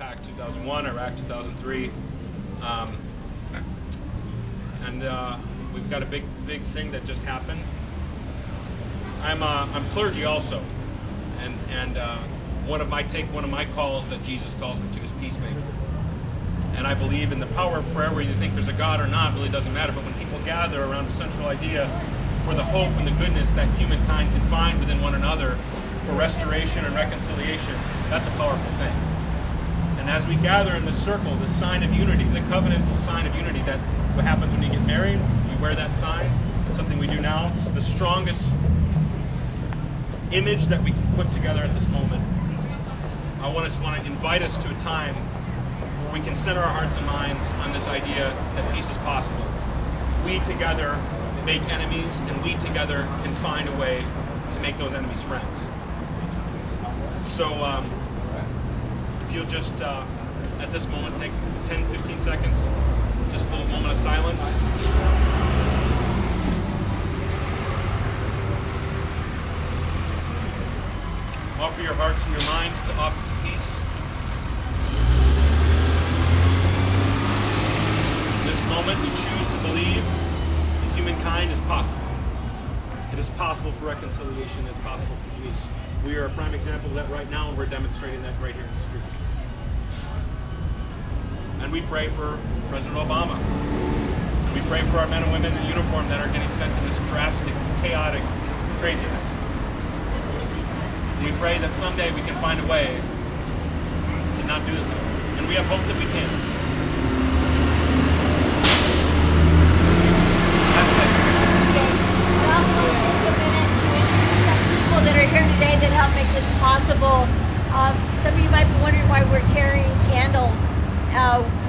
impact 2001, Iraq 2003, and we've got a big thing that just happened. I'm clergy also, and one of my calls that Jesus calls me to is peacemaker. And I believe in the power of prayer, whether you think there's a God or not really doesn't matter. But when people gather around a central idea for the hope and the goodness that humankind can find within one another for restoration and reconciliation, that's a powerful thing. And as we gather in this circle, the sign of unity, the covenantal sign of unity, that what happens when you get married, we wear that sign. It's something we do now. It's the strongest image that we can put together at this moment. I want to invite us to a time where we can center our hearts and minds on this idea that peace is possible. We together make enemies, and we together can find a way to make those enemies friends. So if you'll just, at this moment, take 10, 15 seconds, just a little moment of silence. Offer your hearts and your minds to opt to peace. In this moment, we choose to believe that humankind is possible. It is possible for reconciliation. It's possible for peace. We are a prime example of that right now, and we're demonstrating that right here in the streets. And we pray for President Obama. And we pray for our men and women in uniform that are getting sent in this drastic, chaotic craziness. We pray that someday we can find a way to not do this anymore. And we have hope that we can. That's it. I'll take a minute to introduce some people that are here today that help make this possible. Some of you might be wondering why we're carrying candles.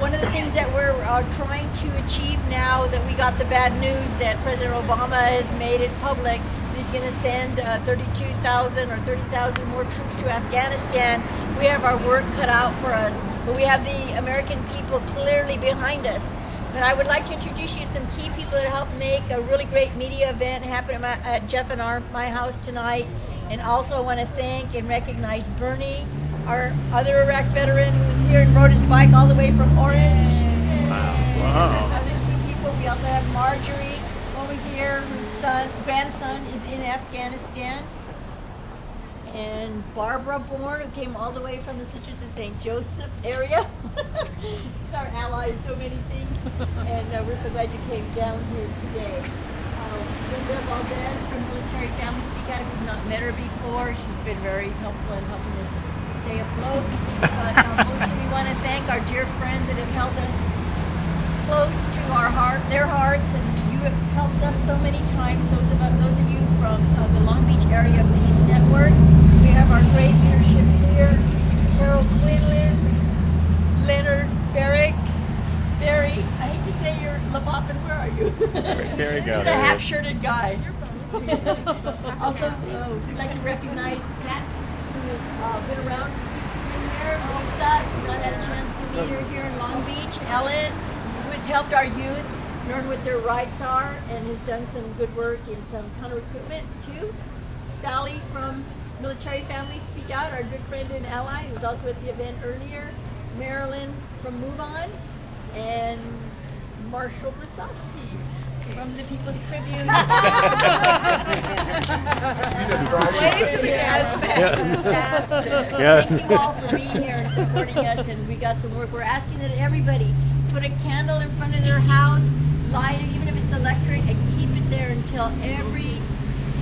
One of the things that we're trying to achieve now that we got the bad news that President Obama has made it public, he's going to send 32,000 or 30,000 more troops to Afghanistan. We have our work cut out for us, but we have the American people clearly behind us. But I would like to introduce you to some key people that helped make a really great media event happen at Jeff and my house tonight. And also I want to thank and recognize Bernie, our other Iraq veteran who's here and rode his bike all the way from Orange. Wow. And other key people. We also have Marjorie over here, whose grandson is in Afghanistan. And Barbara Bourne, who came all the way from the Sisters of St. Joseph area. She's our ally in so many things. And we're so glad you came down here today. Linda Valdez from Military Family Speak Out. If you've not met her before, she's been very helpful in helping us stay afloat. But mostly we want to thank our dear friends that have held us close to their hearts, and you have helped us so many times. Those of you from the Long Beach Area Peace Network. We have our great leadership here: Harold Quinlan, Leonard Barrick, Barry. I hate to say you're Leboppin. Where are you? There you go. He's a half-shirted guy. Also, we'd like to recognize Pat, who has been around. Here, Lisa, we've not had a chance to meet her here in Long Beach. Ellen, who has helped our youth learn what their rights are and has done some good work in some counter-recruitment too. Sally from Military Family Speak Out, our good friend and ally, who was also at the event earlier. Marilyn from Move On, and Marshall Rosofsky from the People's Tribune. Wave to the gas man. Fantastic. Yeah. Thank you all for being here and supporting us, and we got some work. We're asking that everybody put a candle in front of their house, light it, even if it's electric, and keep it there until every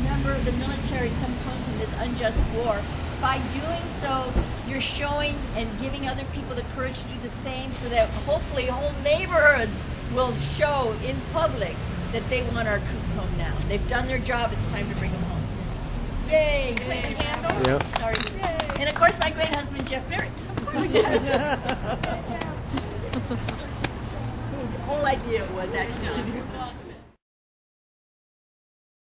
member of the military comes home from this unjust war. By doing so, you're showing and giving other people the courage to do the same, so that hopefully whole neighborhoods will show in public that they want our troops home now. They've done their job, it's time to bring them home. Yay! Light the candles. Yep. Sorry. Yay. And of course my great husband Jeff Barrett. Whose whole idea was actually to do